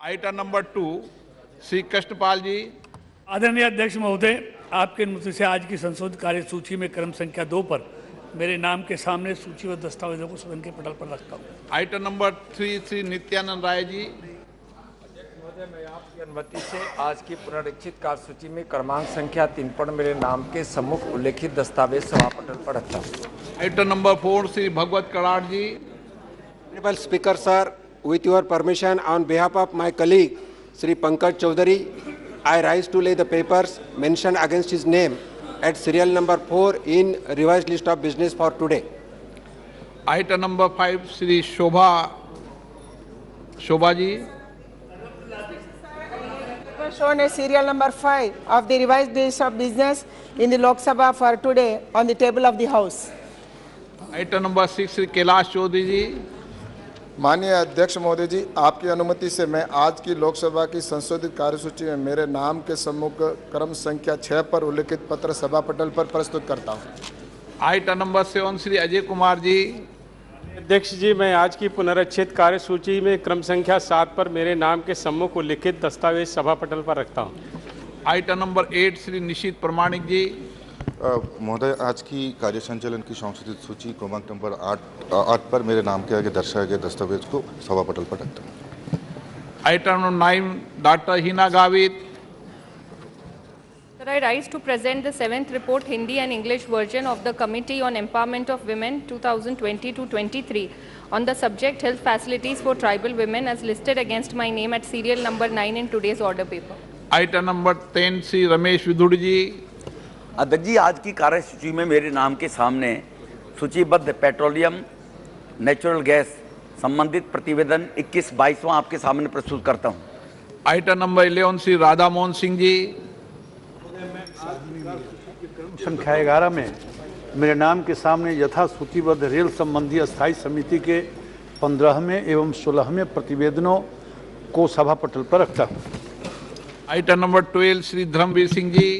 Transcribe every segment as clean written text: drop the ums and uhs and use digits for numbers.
Item number 2 Shri Krishanpal जी। आदरणीय अध्यक्ष महोदय, आपके अनुमति से आज की संशोधित कार्य सूची में क्रम संख्या 2 पर मेरे नाम के सामने सूचीबद्ध दस्तावेजों को सदन के पटल पर रखता हूँ। Item number 3 Shri Nityanand Rai ji. महोदय, मैं आपकी अनुमति से आज की पुनरीक्षित कार्य सूची में क्रमांक संख्या 3 पर मेरे नाम के सम्मुख उल्लेखित दस्तावेज सभा पटल पर रखता हूँ। Item number 4 Shri Bhagavad Karad ji. Honorable Speaker sir, with your permission, on behalf of my colleague Sri Pankaj Chaudhary, I rise to lay the papers mentioned against his name at serial number 4 in revised list of business for today. Item number 5 Shri Shobha ji. Shown as serial number 5 of the revised list of business in the Lok Sabha for today on the table of the House. Item number 6 Shri Kailash Choudhary ji. माननीय अध्यक्ष महोदय जी, आपकी अनुमति से मैं आज की लोकसभा की संशोधित कार्यसूची में मेरे नाम के सम्मुख क्रम संख्या 6 पर उल्लेखित पत्र सभा पटल पर प्रस्तुत करता हूं। Item number 7 Shri Ajay Kumar ji. अध्यक्ष जी, मैं आज की पुनरीक्षित कार्यसूची में क्रम संख्या 7 पर मेरे नाम के सम्मुख उल्लिखित दस्तावेज सभा पटल पर रखता हूं। आइटम नंबर 8 श्री निशित प्रमाणिक जी। महोदय, आज की कार्य संचालन की संशोधित सूची क्रमांक नंबर 8 पर मेरे नाम के आगे दर्शाए गए दस्तावेज को सभा पटल पर रखता हूँ। Item number 9 doctor Hina Gavit. Sir, I rise to present the 7th report Hindi and English version of the Committee on Empowerment of Women 2020-23 on the subject health facilities for tribal women as listed against my name at serial number 9 in today's order paper. Item number 10 Shri Ramesh विधुड़ जी। अध्यक्ष जी, आज की कार्यसूची में मेरे नाम के सामने सूचीबद्ध पेट्रोलियम नेचुरल गैस संबंधित प्रतिवेदन 21-22वां आपके सामने प्रस्तुत करता हूं। Item number 11 Shri Radha Mohan Singh ji. संख्या 11 में मेरे नाम के सामने यथा सूचीबद्ध रेल संबंधी स्थायी समिति के 15वें एवं 16वें प्रतिवेदनों को सभा पटल पर रखता हूँ। Item number 12 Shri Dharmveer Singh ji.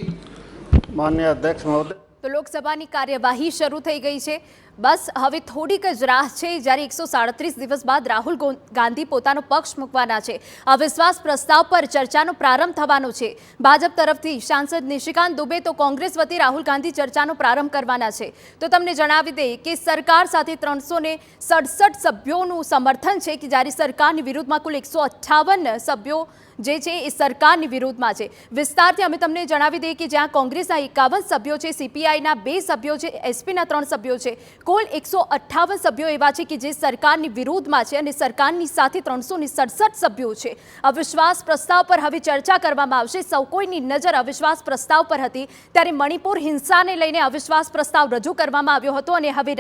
माननीय अध्यक्ष महोदय, તો લોકસભાની કાર્યવાહી શરૂ થઈ ગઈ છે। બસ હવે થોડીક જ રાહ છે જ્યારે 137 દિવસ બાદ રાહુલ ગાંધી પોતાનો પક્ષ મૂકવાના છે। અવિશ્વાસ પ્રસ્તાવ પર ચર્ચાનો પ્રારંભ થવાનો છે। ભાજપ તરફથી સાંસદ નિશિકાંત દુબે તો કોંગ્રેસ વતી રાહુલ ગાંધી ચર્ચાનો પ્રારંભ કરવાના છે। તો તમને જણાવી દઈએ કે સરકાર સાથે 367 સભ્યોનું સમર્થન છે કે જ્યારે સરકારની વિરુદ્ધમાં કુલ 158 સભ્યો જે છે એ સરકારની વિરુદ્ધમાં છે। વિસ્તારથી અમે તમને જણાવી દઈએ કે જ્યાં કોંગ્રેસના 51 સભ્યો છે, CPIના 2 સભ્યો છે, SPના 3 સભ્યો છે, કુલ 158 સભ્યો એવા છે કે જે સરકારની વિરુદ્ધમાં છે અને સરકારની સાથે 367 સભ્યો છે। અવિશ્વાસ પ્રસ્તાવ પર હવે ચર્ચા કરવામાં આવશે। સૌ કોઈની નજર અવિશ્વાસ પ્રસ્તાવ પર હતી ત્યારે મણિપુર હિંસાને લઈને અવિશ્વાસ પ્રસ્તાવ રજૂ કરવામાં આવ્યો હતો અને હવે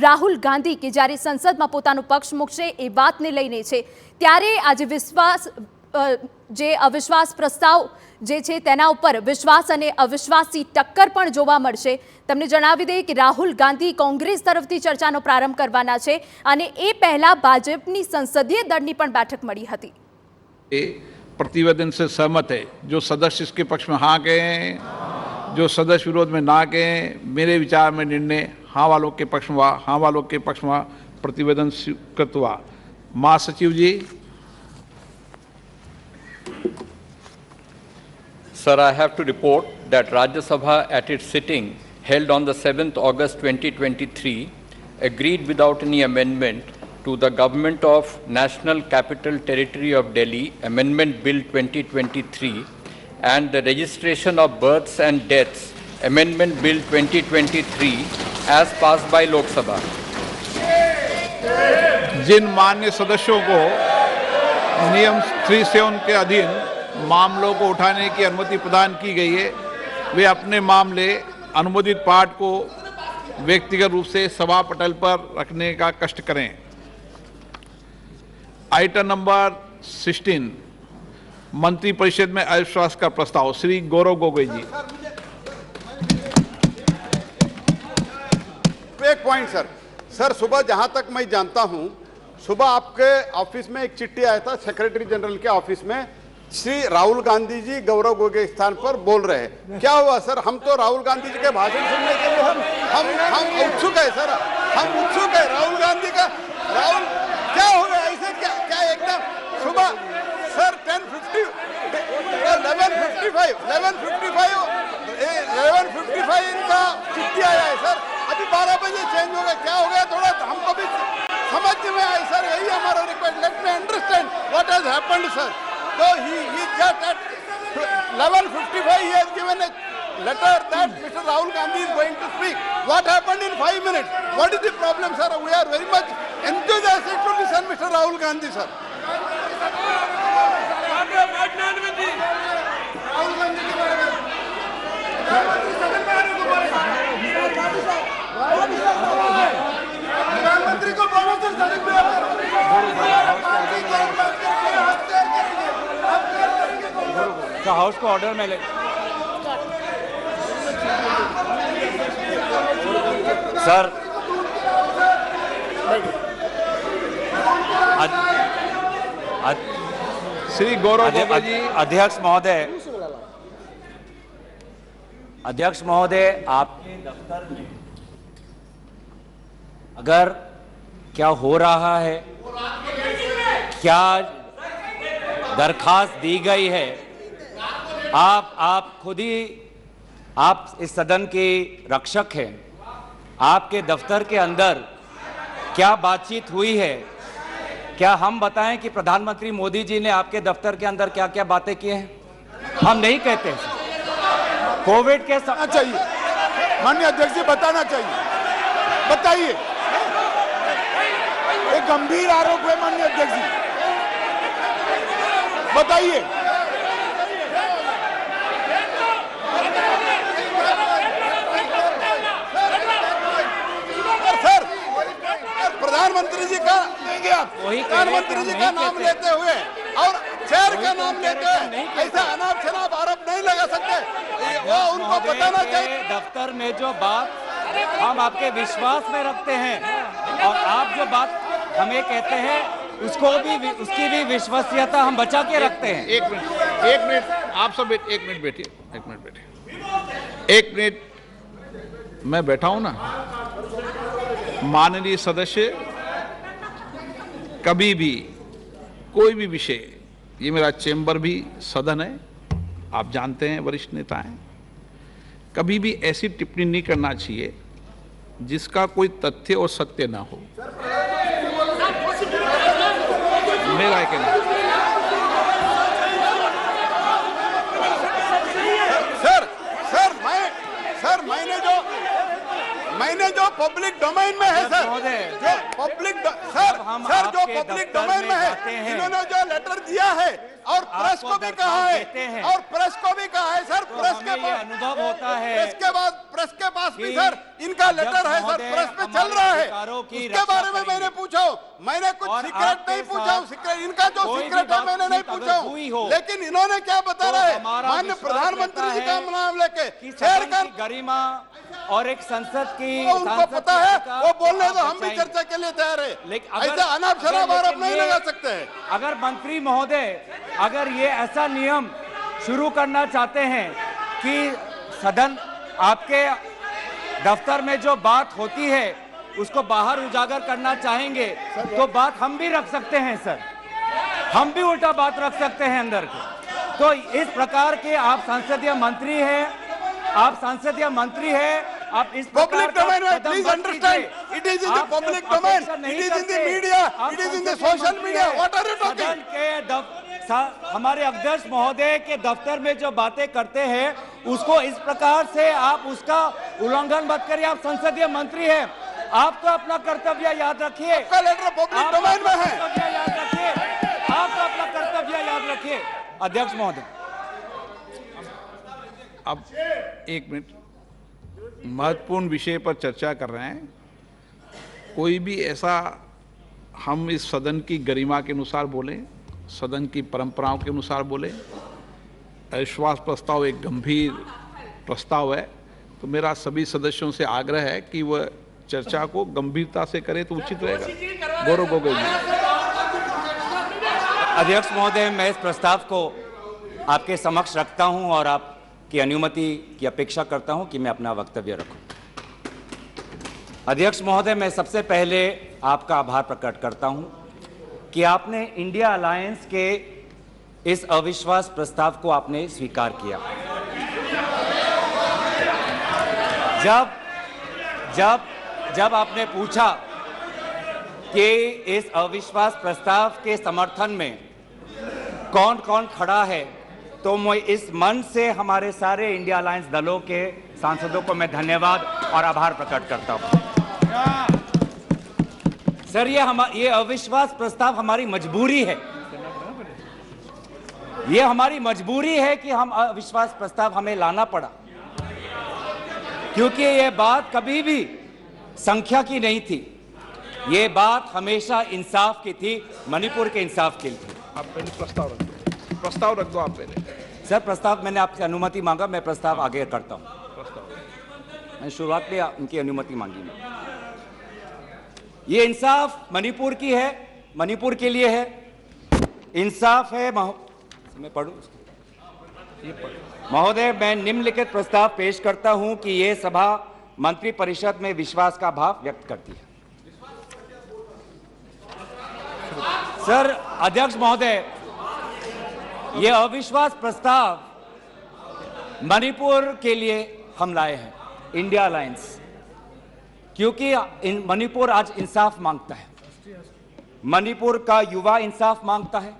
રાહુલ ગાંધી કે જ્યારે સંસદમાં પોતાનો પક્ષ મૂકશે એ વાતને લઈને છે ત્યારે આજે જે અવિશ્વાસ પ્રસ્તાવ જે છે તેના ઉપર વિશ્વાસ અને અવિશ્વાસની ટક્કર પણ જોવા મળશે। તમને જણાવી દઈએ કે રાહુલ ગાંધી કોંગ્રેસ તરફથી ચર્ચાનો પ્રારંભ કરવાના છે અને એ પહેલા ભાજપની સંસદીય દળની પણ બેઠક મળી હતી। प्रतिवेदन से सहमत है। जो सदस्य इसके पक्ष में हाँ कहें, जो सदस्य विरोध में ना कहें, मेरे विचार में निर्णय हाँ वालों के पक्ष में हुआ। हाँ वालों के पक्ष में प्रतिवेदन स्वीकृत हुआ। महासचिव जी। Sir, I have to report that Rajya Sabha at its sitting held on the 7th August 2023 agreed without any amendment to the Government of National Capital Territory of Delhi Amendment Bill 2023 and the Registration of Births and Deaths Amendment Bill 2023 as passed by Lok Sabha. जिन मान्य सदस्यों को नियम 37 के अधीन मामलों को उठाने की अनुमति प्रदान की गई है, वे अपने मामले अनुमोदित पाठ को व्यक्तिगत रूप से सभा पटल पर रखने का कष्ट करें। आइटम नंबर 16 मंत्रिपरिषद में अविश्वास का प्रस्ताव श्री गौरव गोगोई जी। एक पॉइंट सर, सुबह जहां तक मैं जानता हूं, सुबह आपके ऑफिस में एक चिट्ठी आया था सेक्रेटरी जनरल के ऑफिस में, श्री राहुल गांधी जी गौरव गोगोई के स्थान पर बोल रहे हैं। क्या हुआ सर? हम तो राहुल गांधी जी के भाषण सुनने के लिए हम उत्सुक है सर, हम उत्सुक है राहुल गांधी का। राहुल क्या हो गया ऐसे? क्या एकदम सुबह sir So he just at 11:55 he has given a letter that Mr. Rahul Gandhi is going to speak. What happened in 5 minutes? What is the problem, sir? We are very much enthusiastic to listen Mr. Rahul Gandhi, sir. प्रधानमंत्री को बोलो तो सड़क पे house को order में ले। Sir Shri Gaurav Gogoi जी। अध्यक्ष महोदय, आपके दफ्तर में अगर क्या हो रहा है, क्या दरखास्त दी गई है, आप खुद ही आप इस सदन के रक्षक हैं, आपके दफ्तर के अंदर क्या बातचीत हुई है? क्या हम बताएं कि प्रधानमंत्री मोदी जी ने आपके दफ्तर के अंदर क्या क्या बातें की हैं? हम नहीं कहते। कोविड के चाहिए माननीय अध्यक्ष जी, बताना चाहिए। बताइए, एक गंभीर आरोप है माननीय अध्यक्ष जी, बताइए। सर, प्रधानमंत्री जी का देंगे आप, प्रधानमंत्री जी का नाम लेते हुए और चेयर का नाम लेते हुए ऐसा अनाप शनाप आरोप नहीं लगा सकते। वो उनको बताना चाहिए। दफ्तर में जो बात हम आपके विश्वास में रखते हैं और आप जो बात हमें कहते हैं उसको भी, उसकी भी विश्वसनीयता हम बचा के रखते हैं। एक मिनट आप सब एक मिनट बैठिए। एक मिनट मैं बैठा हूं ना। माननीय सदस्य, कभी भी कोई भी विषय, ये मेरा चेंबर भी सदन है, आप जानते हैं, वरिष्ठ नेता हैं, कभी भी ऐसी टिप्पणी नहीं करना चाहिए जिसका कोई तथ्य और सत्य ना हो। मेरा कहना मैंने जो पब्लिक डोमेन में है सर, जो पब्लिक जो पब्लिक डोमेन में है, इन्होंने जो लेटर दिया है और प्रेस को भी कहा है, सर, प्रेस के पास अनुभव होता है, प्रेस के पास भी सर इनका लेटर है सर, प्रेस पे चल रहा है। उसके बारे में मैंने पूछा, मैंने कुछ सीक्रेट नहीं पूछा, इनका जो सीक्रेट है मैंने नहीं पूछा, लेकिन इन्होंने क्या बता रहे हैं माननीय प्रधानमंत्री जी का नाम लेके शेयर कर गरिमा और एक संसद की, उनको पता है, वो बोलने तो हम भी चर्चा के लिए तैयार है, लेकिन ऐसा अनाप शनाप आरोप नहीं लगा सकते हैं। अगर मंत्री महोदय अगर ये ऐसा नियम शुरू करना चाहते हैं कि सदन आपके दफ्तर में जो बात होती है उसको बाहर उजागर करना चाहेंगे तो बात हम भी रख सकते हैं सर, हम भी उल्टा बात रख सकते हैं अंदर के। तो इस प्रकार के आप संसदीय मंत्री हैं, आप इस पब्लिक डोमेन में, please understand, it is in the public domain, it is in the media, it is in the social media, what are you talking? हमारे अध्यक्ष महोदय के दफ्तर में जो बातें करते हैं उसको इस प्रकार से आप उसका उल्लंघन मत करिए। आप संसदीय मंत्री हैं, आप तो अपना कर्तव्य याद रखिए। आपका लेटर पब्लिक डोमेन में है, याद रखिए, आप तो अपना कर्तव्य याद रखिए। अध्यक्ष महोदय, अब एक मिनट, महत्वपूर्ण विषय पर चर्चा कर रहे हैं। कोई भी ऐसा, हम इस सदन की गरिमा के अनुसार बोलें, सदन की परंपराओं के अनुसार बोलें। अविश्वास प्रस्ताव एक गंभीर प्रस्ताव है, तो मेरा सभी सदस्यों से आग्रह है कि वह चर्चा को गंभीरता से करें तो उचित रहेगा। गौरव गोगोई जी। अध्यक्ष महोदय, मैं इस प्रस्ताव को आपके समक्ष रखता हूं और आपकी अनुमति की अपेक्षा करता हूं कि मैं अपना वक्तव्य रखूं। अध्यक्ष महोदय, मैं सबसे पहले आपका आभार प्रकट करता हूं कि आपने इंडिया अलायंस के इस अविश्वास प्रस्ताव को आपने स्वीकार किया। जब आपने पूछा कि इस अविश्वास प्रस्ताव के समर्थन में कौन कौन खड़ा है, तो मैं इस मन से हमारे सारे इंडिया अलायंस दलों के सांसदों को मैं धन्यवाद और आभार प्रकट करता हूं। सर, ये अविश्वास प्रस्ताव हमारी मजबूरी है। ये हमारी मजबूरी है कि हम अविश्वास प्रस्ताव हमें लाना पड़ा, क्योंकि ये बात कभी भी संख्या की नहीं थी। ये बात हमेशा इंसाफ की थी, मणिपुर के इंसाफ के लिए। आप पहले प्रस्ताव रख दो आप पहले। सर, प्रस्ताव मैंने आपसे अनुमति मांगा, मैं प्रस्ताव आगे करता हूं। मैंने शुरुआत में उनकी अनुमति मांगी। ये इंसाफ मणिपुर की है, मणिपुर के लिए है। इंसाफ है मैं पढ़ूं महोदय, मैं निम्नलिखित प्रस्ताव पेश करता हूं कि यह सभा मंत्री परिषद में विश्वास का भाव व्यक्त करती है। सर अध्यक्ष महोदय, यह अविश्वास प्रस्ताव मणिपुर के लिए हम लाए हैं, इंडिया अलायंस, क्योंकि मणिपुर आज इंसाफ मांगता है। मणिपुर का युवा इंसाफ मांगता है,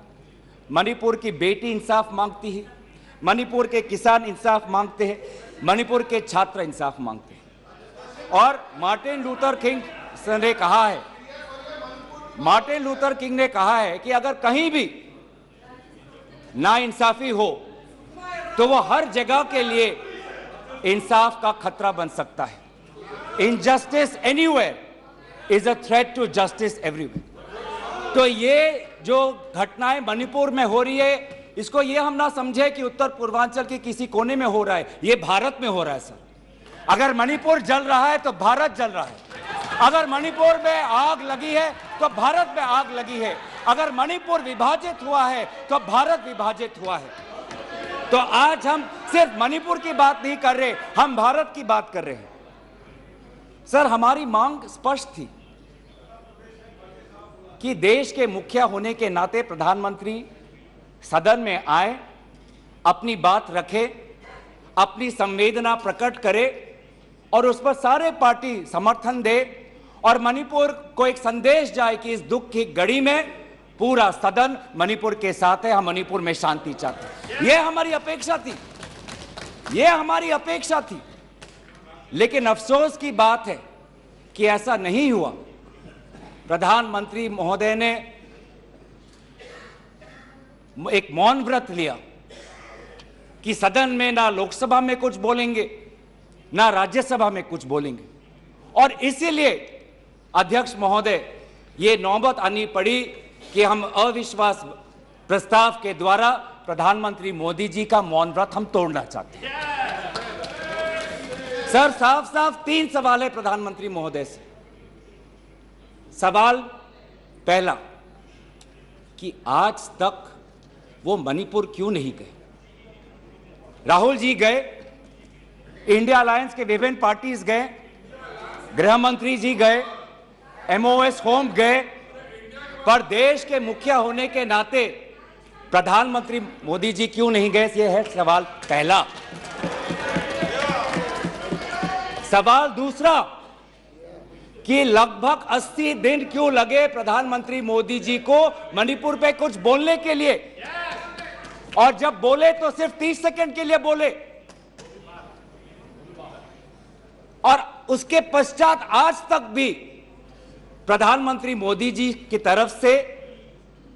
मणिपुर की बेटी इंसाफ मांगती है, मणिपुर के किसान इंसाफ मांगते हैं, मणिपुर के छात्र इंसाफ मांगते हैं। और मार्टिन लूथर किंग ने कहा है, मार्टिन लूथर किंग ने कहा है कि अगर कहीं भी नाइंसाफी हो तो वो हर जगह के लिए इंसाफ का खतरा बन सकता है। Injustice anywhere is a threat to justice everywhere. तो ये जो घटनाएं मणिपुर में हो रही है, इसको ये हम ना समझे कि उत्तर पूर्वांचल के किसी कोने में हो रहा है, ये भारत में हो रहा है। सर, अगर मणिपुर जल रहा है तो भारत जल रहा है। अगर मणिपुर में आग लगी है तो भारत में आग लगी है। अगर मणिपुर विभाजित हुआ है तो भारत विभाजित हुआ है। तो आज हम सिर्फ मणिपुर की बात नहीं कर रहे, हम भारत की बात कर रहे हैं। सर, हमारी मांग स्पष्ट थी कि देश के मुखिया होने के नाते प्रधानमंत्री सदन में आए, अपनी बात रखे, अपनी संवेदना प्रकट करे और उस पर सारे पार्टी समर्थन दे और मणिपुर को एक संदेश जाए कि इस दुख की घड़ी में पूरा सदन मणिपुर के साथ है, हम मणिपुर में शांति चाहते हैं। यह हमारी अपेक्षा थी, यह हमारी अपेक्षा थी। लेकिन अफसोस की बात है कि ऐसा नहीं हुआ। प्रधानमंत्री महोदय ने एक मौन व्रत लिया कि सदन में ना लोकसभा में कुछ बोलेंगे ना राज्यसभा में कुछ बोलेंगे, और इसीलिए अध्यक्ष महोदय ये नौबत आनी पड़ी कि हम अविश्वास प्रस्ताव के द्वारा प्रधानमंत्री मोदी जी का मौन व्रत हम तोड़ना चाहते हैं। सर, साफ साफ 3 सवाल है प्रधानमंत्री महोदय से। सवाल पहला कि आज तक वो मणिपुर क्यों नहीं गए? राहुल जी गए, इंडिया अलायंस के विभिन्न पार्टीज गए, गृह मंत्री जी गए, MOS होम गए, पर देश के मुखिया होने के नाते प्रधानमंत्री मोदी जी क्यों नहीं गए? यह है सवाल पहला। सवाल दूसरा कि लगभग 80 दिन क्यों लगे प्रधानमंत्री मोदी जी को मणिपुर पे कुछ बोलने के लिए, और जब बोले तो सिर्फ 30 सेकंड के लिए बोले, और उसके पश्चात आज तक भी प्रधानमंत्री मोदी जी की तरफ से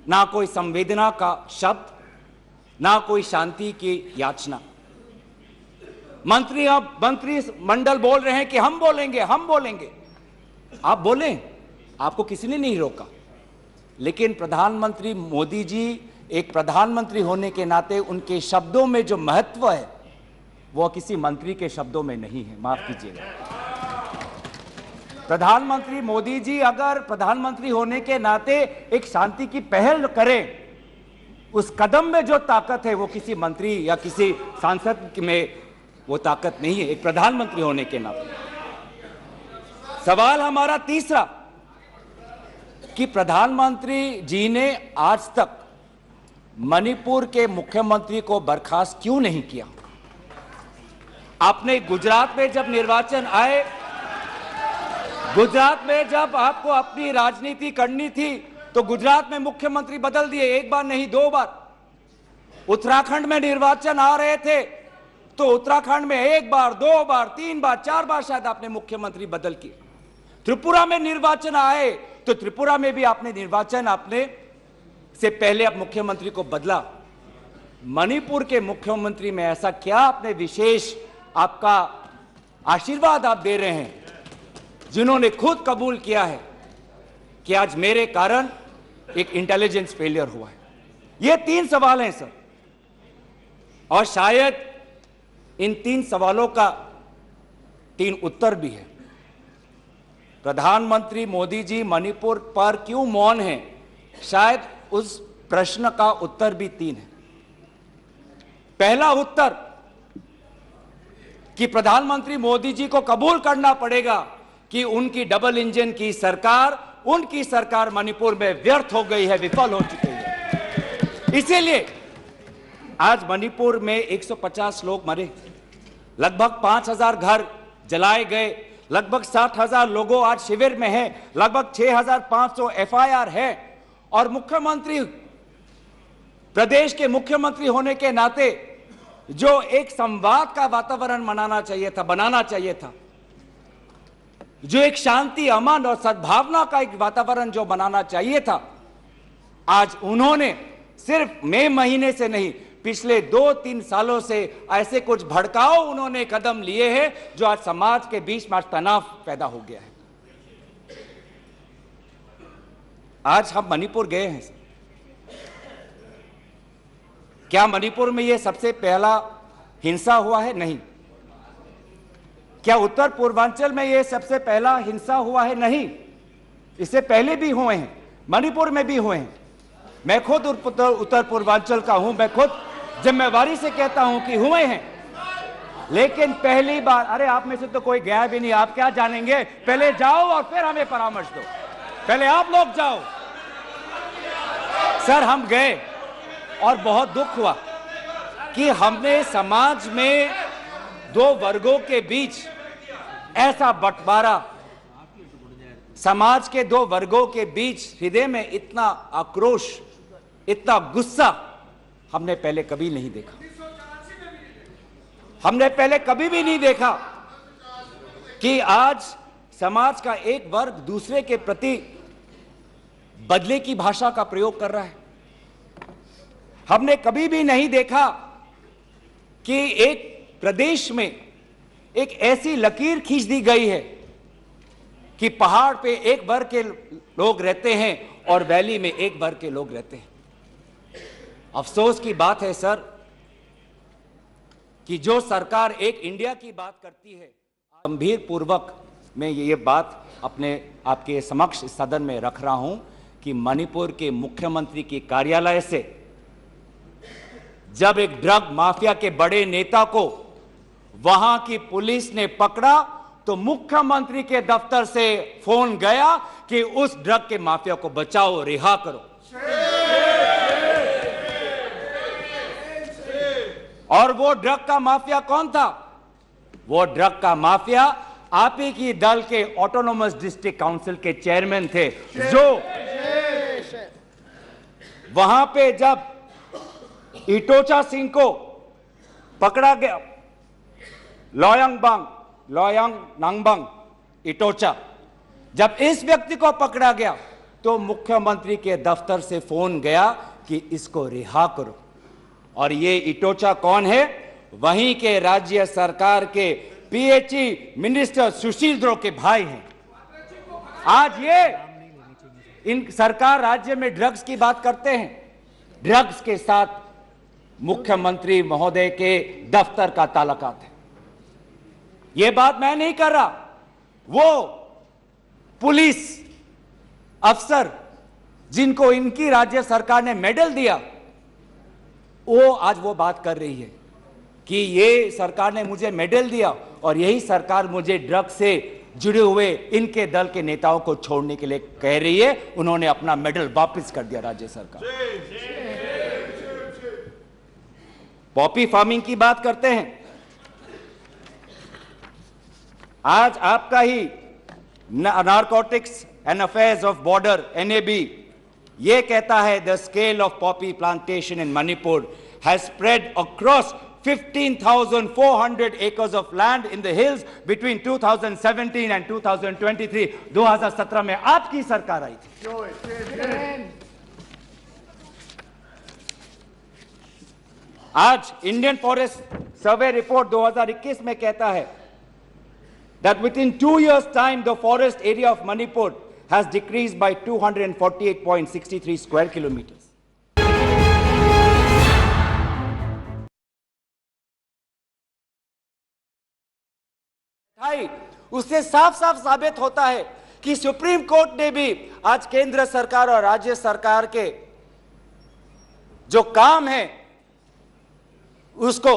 ना कोई संवेदना का शब्द, ना कोई शांति की याचना। मंत्री मंडल बोल रहे हैं कि हम बोलेंगे, हम बोलेंगे। आप बोलें, आपको किसी ने नहीं रोका, लेकिन प्रधानमंत्री मोदी जी एक प्रधानमंत्री होने के नाते उनके शब्दों में जो महत्व है वो किसी मंत्री के शब्दों में नहीं है। माफ कीजिएगा, प्रधानमंत्री मोदी जी अगर प्रधानमंत्री होने के नाते एक शांति की पहल करें, उस कदम में जो ताकत है वो किसी मंत्री या किसी सांसद में वो ताकत नहीं है, एक प्रधानमंत्री होने के नाते। सवाल हमारा तीसरा कि प्रधानमंत्री जी ने आज तक मणिपुर के मुख्यमंत्री को बर्खास्त क्यों नहीं किया? आपने गुजरात में जब निर्वाचन आए, गुजरात में जब आपको अपनी राजनीति करनी थी तो गुजरात में मुख्यमंत्री बदल दिए, एक बार नहीं 2 बार। उत्तराखंड में निर्वाचन आ रहे थे तो उत्तराखंड में 1 बार, 2 बार, 3 बार, 4 बार शायद आपने मुख्यमंत्री बदल किए। त्रिपुरा में निर्वाचन आए तो त्रिपुरा में भी आपने निर्वाचन आपने से पहले आप मुख्यमंत्री को बदला। मणिपुर के मुख्यमंत्री में ऐसा क्या आपने विशेष आपका आशीर्वाद आप दे रहे हैं, जिन्होंने खुद कबूल किया है कि आज मेरे कारण एक इंटेलिजेंस फेलियर हुआ है। ये 3 सवाल हैं सर, और शायद इन 3 सवालों का 3 उत्तर भी है। प्रधानमंत्री मोदी जी मणिपुर पर क्यों मौन हैं, शायद उस प्रश्न का उत्तर भी 3 है। पहला उत्तर कि प्रधानमंत्री मोदी जी को कबूल करना पड़ेगा कि उनकी डबल इंजन की सरकार, उनकी सरकार मणिपुर में व्यर्थ हो गई है, विफल हो चुकी है। इसीलिए आज मणिपुर में 150 लोग मरे, लगभग 5000 घर जलाए गए, लगभग 60,000 लोगों आज शिविर में हैं, लगभग 6500 FIR है। और मुख्यमंत्री, प्रदेश के मुख्यमंत्री होने के नाते जो एक संवाद का वातावरण बनाना चाहिए था, जो एक शांति, अमन और सद्भावना का एक वातावरण जो बनाना चाहिए था, आज उन्होंने सिर्फ मई महीने से नहीं, पिछले 2-3 सालों से ऐसे कुछ भड़काऊ उन्होंने कदम लिए हैं जो आज समाज के बीच में तनाव पैदा हो गया है। आज हम मणिपुर गए हैं, क्या मणिपुर में यह सबसे पहला हिंसा हुआ है? नहीं। क्या उत्तर पूर्वांचल में यह सबसे पहला हिंसा हुआ है? नहीं। इससे पहले भी हुए हैं, मणिपुर में भी हुए हैं। मैं खुद उत्तर पूर्वांचल का हूं, मैं खुद जिम्मेवारी से कहता हूं कि हुए हैं, लेकिन पहली बार, अरे आप में से तो कोई गया भी नहीं, आप क्या जानेंगे? पहले जाओ और फिर हमें परामर्श दो, पहले आप लोग जाओ। सर हम गए और बहुत दुख हुआ कि हमने समाज में 2 वर्गों के बीच ऐसा बंटवारा, समाज के 2 वर्गों के बीच हृदय में इतना आक्रोश, इतना गुस्सा हमने पहले कभी नहीं देखा। हमने पहले कभी भी नहीं देखा कि आज समाज का एक वर्ग दूसरे के प्रति बदले की भाषा का प्रयोग कर रहा है। हमने कभी भी नहीं देखा कि एक प्रदेश में एक ऐसी लकीर खींच दी गई है कि पहाड़ पे एक वर्ग के लोग रहते हैं और वैली में एक वर्ग के लोग रहते हैं। अफसोस की बात है सर कि जो सरकार एक इंडिया की बात करती है, गंभीर पूर्वक मैं ये बात आपके समक्ष सदन में रख रहा हूं कि मणिपुर के मुख्यमंत्री के कार्यालय से जब एक ड्रग माफिया के बड़े नेता को वहां की पुलिस ने पकड़ा तो मुख्यमंत्री के दफ्तर से फोन गया कि उस ड्रग के माफिया को बचाओ, रिहा करो। और वो ड्रग का माफिया कौन था? वो ड्रग का माफिया आप ही की दल के ऑटोनोमस डिस्ट्रिक्ट काउंसिल के चेयरमैन थे, जो वहां पे जब इटोचा सिंह को पकड़ा गया, लोयांग नांगबंग इटोचा, जब इस व्यक्ति को पकड़ा गया तो मुख्यमंत्री के दफ्तर से फोन गया कि इसको रिहा करो। और ये इटोचा कौन है? वहीं के राज्य सरकार के PHE मिनिस्टर सुशील द्रो के भाई हैं। आज ये इन सरकार राज्य में ड्रग्स की बात करते हैं, ड्रग्स के साथ मुख्यमंत्री महोदय के दफ्तर का ताल्लुकात है। ये बात मैं नहीं कर रहा, वो पुलिस अफसर जिनको इनकी राज्य सरकार ने मेडल दिया, वो आज वो बात कर रही है कि ये सरकार ने मुझे मेडल दिया और यही सरकार मुझे ड्रग से जुड़े हुए इनके दल के नेताओं को छोड़ने के लिए कह रही है। उन्होंने अपना मेडल वापस कर दिया राज्य सरकार। पॉपी फार्मिंग की बात करते हैं, आज आपका ही narcotics and affairs of border NAB ये कहता है the scale of poppy plantation in Manipur has spread across 15,400 acres of land in the hills between 2017 and 2023. 2017 में आपकी सरकार आई थी। आज इंडियन फॉरेस्ट सर्वे रिपोर्ट 2021 में कहता है that within 2 years time the forest area of Manipur has decreased by 248.63 square kilometers. उससे साफ साफ साबित होता है कि सुप्रीम कोर्ट ने भी आज केंद्र सरकार और राज्य सरकार के जो काम है उसको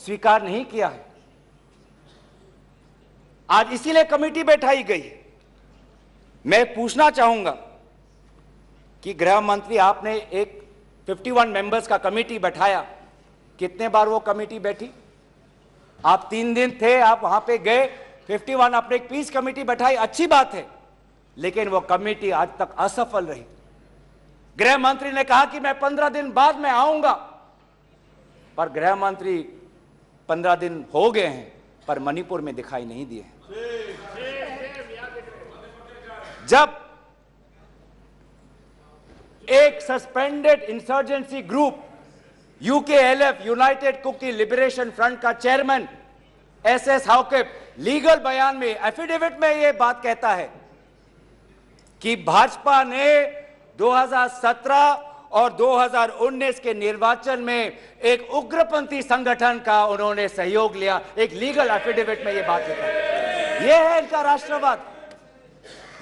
स्वीकार नहीं किया है। आज इसीलिए कमेटी बैठाई गई है। मैं पूछना चाहूंगा कि गृह मंत्री आपने एक 51 मेंबर्स का कमेटी बैठाया, कितने बार वो कमेटी बैठी? आप 3 दिन थे, आप वहां पे गए, 51 आपने एक पीस कमेटी बैठाई, अच्छी बात है, लेकिन वो कमेटी आज तक असफल रही। गृह मंत्री ने कहा कि मैं 15 दिन बाद में आऊंगा, पर गृह मंत्री 15 दिन हो गए हैं पर मणिपुर में दिखाई नहीं दिए। जब एक suspended insurgency group UKLF united Kuki liberation front का चेयरमैन एसएस हाउकेप लीगल बयान में एफिडेविट में यह बात कहता है कि भाजपा ने 2017 और 2019 के निर्वाचन में एक उग्रपंथी संगठन का उन्होंने सहयोग लिया, एक लीगल एफिडेविट में यह बात कहता है। यह है इनका राष्ट्रवाद,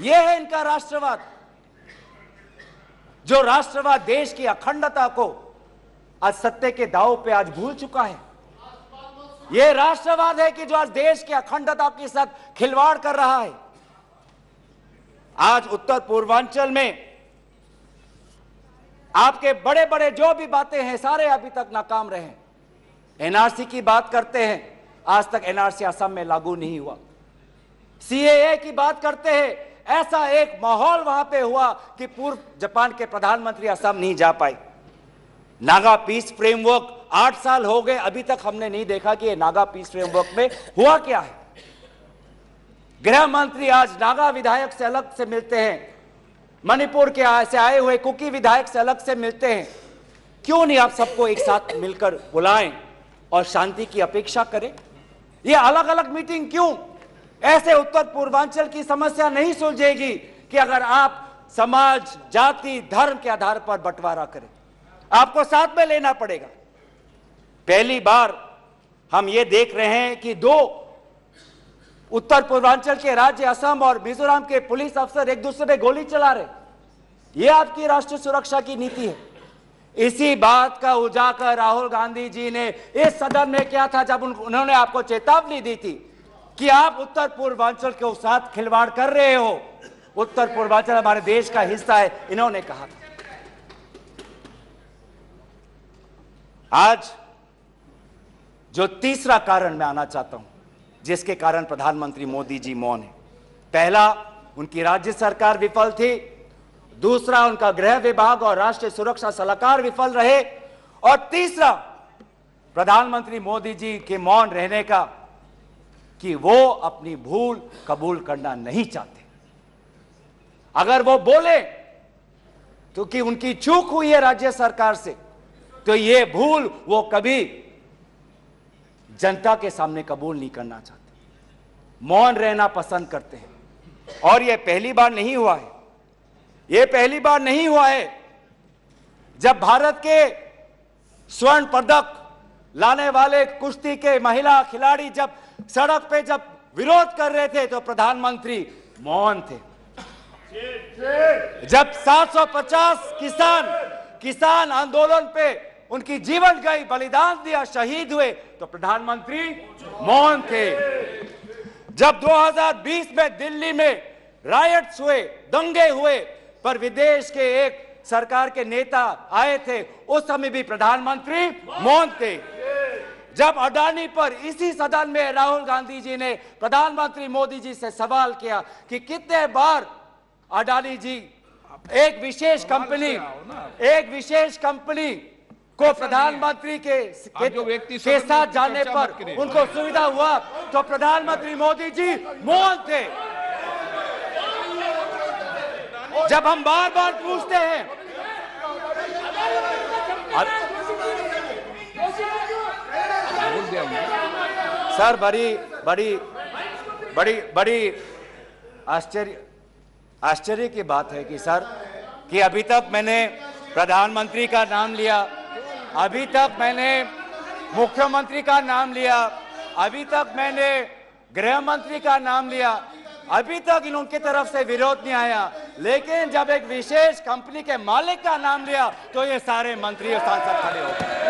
यह है इनका राष्ट्रवाद, जो राष्ट्रवाद देश की अखंडता को आज सत्य के दांव पे आज भूल चुका है। यह राष्ट्रवाद है कि जो आज देश की अखंडता के साथ खिलवाड़ कर रहा है। आज उत्तर पूर्वांचल में आपके बड़े बड़े जो भी बातें हैं सारे अभी तक नाकाम रहे। एनआरसी की बात करते हैं, आज तक एनआरसी असम में लागू नहीं हुआ। सीएए की बात करते हैं, ऐसा एक माहौल वहां पे हुआ कि पूर्व जापान के प्रधानमंत्री असम नहीं जा पाए। नागा पीस फ्रेमवर्क 8 साल हो गए, अभी तक हमने नहीं देखा कि ये नागा पीस फ्रेमवर्क में हुआ क्या है। गृह मंत्री आज नागा विधायक से अलग से मिलते हैं, मणिपुर के से आए हुए कुकी विधायक से अलग से मिलते हैं। क्यों नहीं आप सबको एक साथ मिलकर बुलाएं और शांति की अपेक्षा करें? ये अलग अलग मीटिंग क्यों? ऐसे उत्तर पूर्वांचल की समस्या नहीं सुलझेगी कि अगर आप समाज, जाति, धर्म के आधार पर बंटवारा करें। आपको साथ में लेना पड़ेगा। पहली बार हम ये देख रहे हैं कि 2 उत्तर पूर्वांचल के राज्य असम और मिजोरम के पुलिस अफसर एक दूसरे पे गोली चला रहे। यह आपकी राष्ट्रीय सुरक्षा की नीति है। इसी बात का उजागर राहुल गांधी जी ने इस सदन में किया था जब उन्होंने आपको चेतावनी दी थी कि आप उत्तर पूर्वांचल के साथ खिलवाड़ कर रहे हो। उत्तर पूर्वांचल हमारे देश का हिस्सा है, इन्होंने कहा था। आज जो तीसरा कारण मैं आना चाहता हूं जिसके कारण प्रधानमंत्री मोदी जी मौन है। पहला, उनकी राज्य सरकार विफल थी। दूसरा, उनका गृह विभाग और राष्ट्रीय सुरक्षा सलाहकार विफल रहे। और तीसरा, प्रधानमंत्री मोदी जी के मौन रहने का कि वो अपनी भूल कबूल करना नहीं चाहते। अगर वो बोले तो कि उनकी चूक हुई है राज्य सरकार से, तो ये भूल वो कभी जनता के सामने कबूल नहीं करना चाहते, मौन रहना पसंद करते हैं। और यह पहली बार नहीं हुआ है, यह पहली बार नहीं हुआ है जब भारत के स्वर्ण पदक लाने वाले कुश्ती के महिला खिलाड़ी जब सड़क पे जब विरोध कर रहे थे तो प्रधानमंत्री मौन थे। जब 750 किसान आंदोलन पे उनकी जीवन गई, बलिदान दिया, शहीद हुए तो प्रधानमंत्री मौन थे। जब 2020 में दिल्ली में रायट्स हुए, दंगे हुए, पर विदेश के एक सरकार के नेता आए थे, उस समय भी प्रधानमंत्री मौन थे। जब अडानी पर इसी सदन में राहुल गांधी जी ने प्रधानमंत्री मोदी जी से सवाल किया कि कितने बार अडानी जी एक विशेष कंपनी को प्रधानमंत्री के साथ जाने पर उनको सुविधा हुआ तो प्रधानमंत्री मोदी जी मौन थे। जब हम बार बार पूछते हैं सर, बड़ी आश्चर्य की बात है कि सर कि अभी तक मैंने प्रधानमंत्री का नाम लिया, अभी तक मैंने मुख्यमंत्री का नाम लिया, अभी तक मैंने गृह मंत्री का नाम लिया, अभी तक इनकी तरफ से विरोध नहीं आया, लेकिन जब एक विशेष कंपनी के मालिक का नाम लिया तो ये सारे मंत्री और सांसद खड़े हो गए।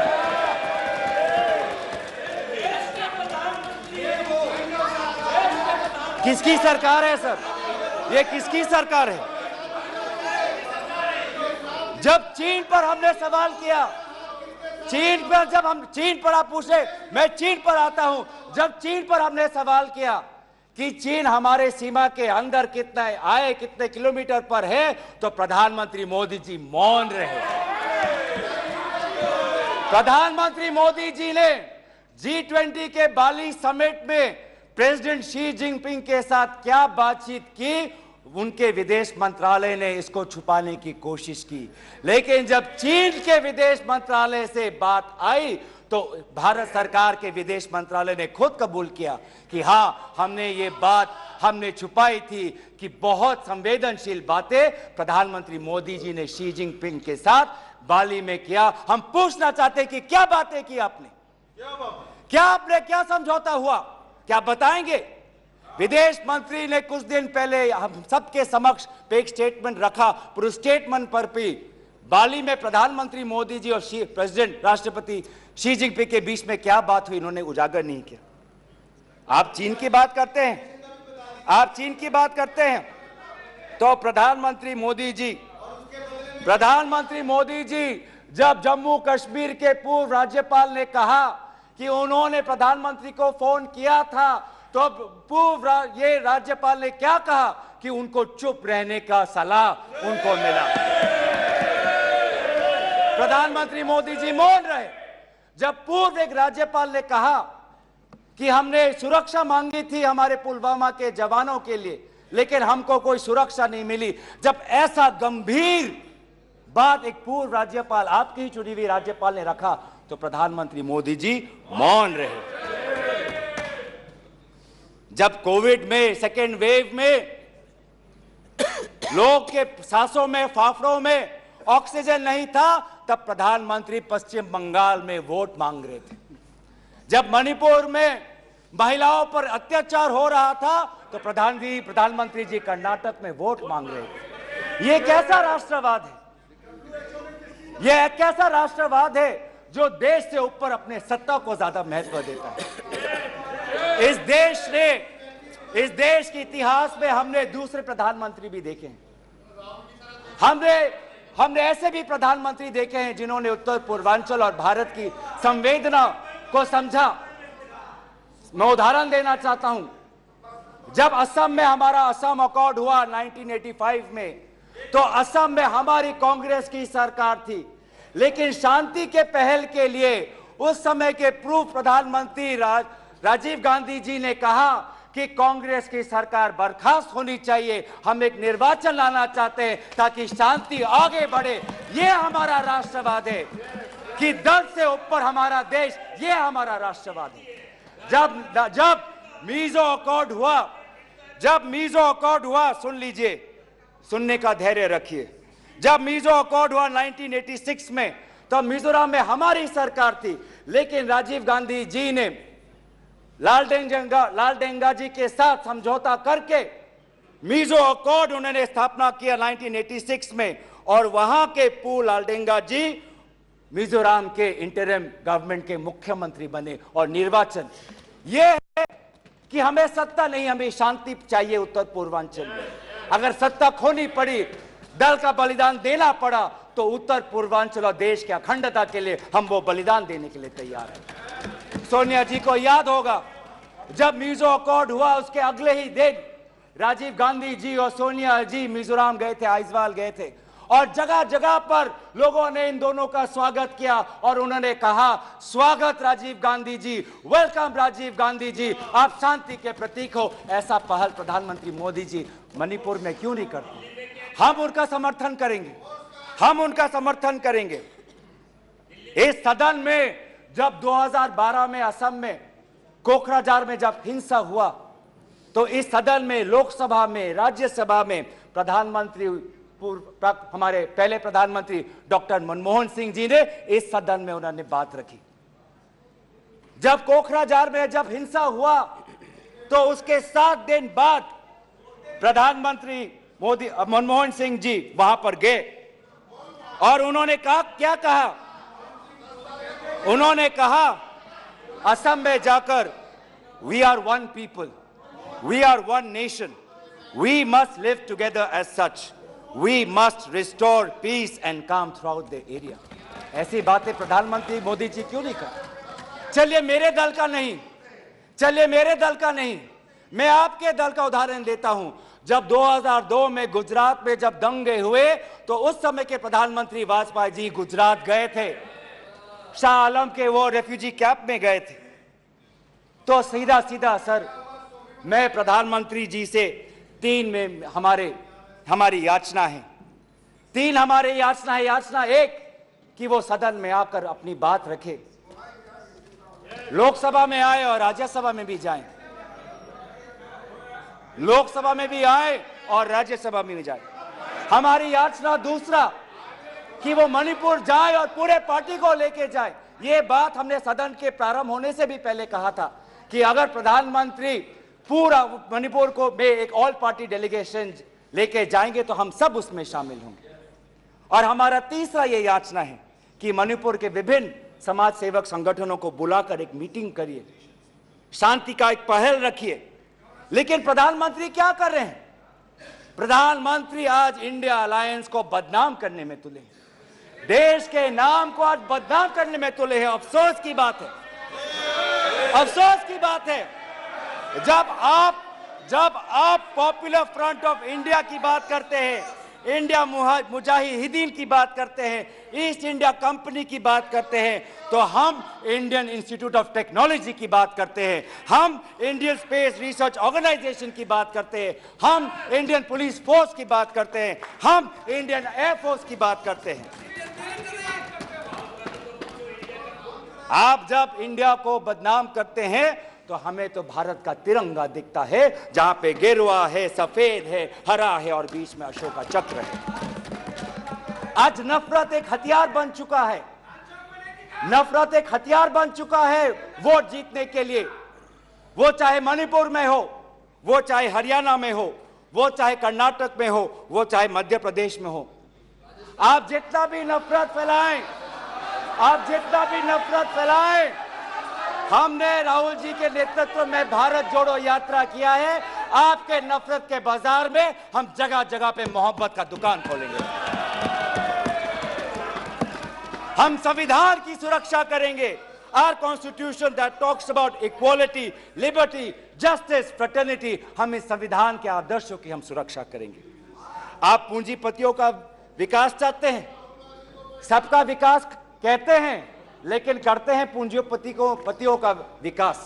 किसकी सरकार है सर? ये किसकी सरकार है? जब चीन पर हमने सवाल किया, चीन पर जब हम चीन पर आप पूछे, मैं चीन पर आता हूं, जब चीन पर हमने सवाल किया कि चीन हमारे सीमा के अंदर कितना आए, कितने किलोमीटर पर है, तो प्रधानमंत्री मोदी जी मौन रहे। प्रधानमंत्री मोदी जी ने G20 के बाली समिट में प्रेसिडेंट शी जिनपिंग के साथ क्या बातचीत की, उनके विदेश मंत्रालय ने इसको छुपाने की कोशिश की, लेकिन जब चीन के विदेश मंत्रालय से बात आई तो भारत सरकार के विदेश मंत्रालय ने खुद कबूल किया कि हाँ, हमने ये बात छुपाई थी कि बहुत संवेदनशील बातें प्रधानमंत्री मोदी जी ने शी जिनपिंग के साथ बाली में किया। हम पूछना चाहते हैं कि क्या बातें की आपने, क्या समझौता हुआ, क्या बताएंगे? विदेश मंत्री ने कुछ दिन पहले हम सबके समक्ष एक स्टेटमेंट रखा, पर उस स्टेटमेंट पर भी बाली में प्रधानमंत्री मोदी जी और प्रेसिडेंट राष्ट्रपति शी जिनपिंग के बीच में क्या बात हुई, इन्होंने उजागर नहीं किया। आप चीन की बात करते हैं, तो प्रधानमंत्री मोदी जी जब जम्मू कश्मीर के पूर्व राज्यपाल ने कहा कि उन्होंने प्रधानमंत्री को फोन किया था, तो पूर्व ये राज्यपाल ने क्या कहा कि उनको चुप रहने का सलाह उनको मिला। प्रधानमंत्री मोदी जी मौन रहे। जब पूर्व एक राज्यपाल ने कहा कि हमने सुरक्षा मांगी थी हमारे पुलवामा के जवानों के लिए, लेकिन हमको कोई सुरक्षा नहीं मिली, जब ऐसा गंभीर बात एक पूर्व राज्यपाल, आपकी ही चुनी हुई राज्यपाल ने रखा, तो प्रधानमंत्री मोदी जी मौन रहे। जब कोविड में सेकेंड वेव में लोग के सांसों में, फाफड़ों में ऑक्सीजन नहीं था, तब प्रधानमंत्री पश्चिम बंगाल में वोट मांग रहे थे। जब मणिपुर में महिलाओं पर अत्याचार हो रहा था, तो प्रधानमंत्री जी कर्नाटक में वोट मांग रहे थे। ये कैसा राष्ट्रवाद है? यह कैसा राष्ट्रवाद है जो देश से ऊपर अपने सत्ता को ज्यादा महत्व देता है? इस देश के इतिहास में हमने दूसरे प्रधानमंत्री भी देखे हैं। हमने ऐसे भी प्रधानमंत्री देखे हैं जिन्होंने उत्तर पूर्वांचल और भारत की संवेदना को समझा। मैं उदाहरण देना चाहता हूं, जब असम में हमारा असम अकॉर्ड हुआ 1985 में, तो असम में हमारी कांग्रेस की सरकार थी, लेकिन शांति के पहल के लिए उस समय के पूर्व प्रधानमंत्री राजीव गांधी जी ने कहा कि कांग्रेस की सरकार बर्खास्त होनी चाहिए, हम एक निर्वाचन लाना चाहते हैं ताकि शांति आगे बढ़े। ये हमारा राष्ट्रवाद है कि दल से ऊपर हमारा देश, ये हमारा राष्ट्रवाद है। जब मीजो अकॉर्ड हुआ, सुन लीजिए, सुनने का धैर्य रखिए। जब मीजो अकॉर्ड हुआ 1986 में, तो मिजोरम में हमारी सरकार थी, लेकिन राजीव गांधी जी ने लालडेंगा जी के साथ समझौता करके मीजो अकॉर्ड उन्होंने स्थापना किया 1986 में, और वहां के पू लालडेंगा जी मिजोरम के इंटरिम गवर्नमेंट के मुख्यमंत्री बने। और निर्वाचन ये है कि हमें सत्ता नहीं, हमें शांति चाहिए उत्तर पूर्वांचल में। अगर सत्ता खोनी पड़ी, दल का बलिदान देना पड़ा, तो उत्तर पूर्वांचल और देश की अखंडता के लिए हम वो बलिदान देने के लिए तैयार हैं। सोनिया जी को याद होगा, जब मीजो अकॉर्ड हुआ उसके अगले ही दिन राजीव गांधी जी और सोनिया जी मिजोरम गए थे, आइजवाल गए थे, और जगह जगह पर लोगों ने इन दोनों का स्वागत किया और उन्होंने कहा, स्वागत राजीव गांधी जी, वेलकम राजीव गांधी जी, आप शांति के प्रतीक हो। ऐसा पहल प्रधानमंत्री मोदी जी मणिपुर में क्यों नहीं करते? हम उनका समर्थन करेंगे, हम उनका समर्थन करेंगे। इस सदन में जब 2012 में असम में कोकराझार में जब हिंसा हुआ, तो इस सदन में, लोकसभा में, राज्यसभा में प्रधानमंत्री, हमारे पहले प्रधानमंत्री डॉक्टर मनमोहन सिंह जी ने इस सदन में उन्होंने बात रखी। जब कोकराझार में जब हिंसा हुआ, तो उसके 7 दिन बाद प्रधानमंत्री मनमोहन सिंह जी वहां पर गए और उन्होंने कहा, क्या कहा? उन्होंने कहा असम में जाकर, we are one people, we are one nation, we must live together as such, we must restore peace and calm throughout the area. ऐसी बातें प्रधानमंत्री मोदी जी क्यों नहीं करते? चलिए मेरे दल का नहीं, चलिए मेरे दल का नहीं, मैं आपके दल का उदाहरण देता हूं। जब 2002 में गुजरात में जब दंगे हुए, तो उस समय के प्रधानमंत्री वाजपेयी जी गुजरात गए थे, शाह आलम के वो रेफ्यूजी कैंप में गए थे। तो सीधा सीधा सर, मैं प्रधानमंत्री जी से 3 में हमारी याचना है, 3 हमारे याचना है। याचना 1 कि वो सदन में आकर अपनी बात रखे, लोकसभा में आए और राज्यसभा में भी जाएं, लोकसभा में भी आए और राज्यसभा में भी जाए। हमारी याचना दूसरा कि वो मणिपुर जाए और पूरे पार्टी को लेके जाए। ये बात हमने सदन के प्रारंभ होने से भी पहले कहा था कि अगर प्रधानमंत्री पूरा मणिपुर को में एक ऑल पार्टी डेलीगेशन लेके जाएंगे तो हम सब उसमें शामिल होंगे। और हमारा तीसरा ये याचना है कि मणिपुर के विभिन्न समाज सेवक संगठनों को बुलाकर एक मीटिंग करिए, शांति का एक पहल रखिए। लेकिन प्रधानमंत्री क्या कर रहे हैं? प्रधानमंत्री आज इंडिया अलायंस को बदनाम करने में तुले हैं, देश के नाम को आज बदनाम करने में तुले हैं। अफसोस की बात है, अफसोस की बात है, जब आप पॉपुलर फ्रंट ऑफ इंडिया की बात करते हैं, इंडिया मुजाहिदीन की बात करते हैं, ईस्ट इंडिया कंपनी की बात करते हैं, तो हम इंडियन इंस्टीट्यूट ऑफ टेक्नोलॉजी की बात करते हैं, हम इंडियन स्पेस रिसर्च ऑर्गेनाइजेशन की बात करते हैं, हम इंडियन पुलिस फोर्स की बात करते हैं, हम इंडियन एयरफोर्स की बात करते हैं। आप जब इंडिया को बदनाम करते हैं तो हमें तो भारत का तिरंगा दिखता है, जहां पे गेरुआ है, सफेद है, हरा है और बीच में अशोका चक्र है। आज नफरत एक हथियार बन चुका है, नफरत एक हथियार बन चुका है वोट जीतने के लिए। वो चाहे मणिपुर में हो, वो चाहे हरियाणा में हो, वो चाहे कर्नाटक में हो, वो चाहे मध्य प्रदेश में हो। आप जितना भी नफरत फैलाएं, आप जितना भी नफरत फैलाएं, हमने राहुल जी के नेतृत्व में भारत जोड़ो यात्रा किया है। आपके नफरत के बाजार में हम जगह जगह पे मोहब्बत का दुकान खोलेंगे। हम संविधान की सुरक्षा करेंगे। Our constitution that talks about equality, liberty, justice, fraternity, हम इस संविधान के आदर्शों की हम सुरक्षा करेंगे। आप पूंजीपतियों का विकास चाहते हैं, सबका विकास कहते हैं, लेकिन करते हैं पूंजीपतियों का विकास,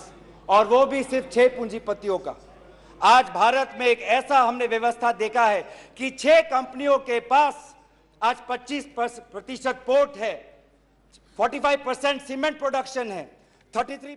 और वो भी सिर्फ 6 पूंजीपतियों का। आज भारत में एक ऐसा हमने व्यवस्था देखा है कि 6 कंपनियों के पास आज 25% पोर्ट है, 45% सीमेंट प्रोडक्शन है, 33%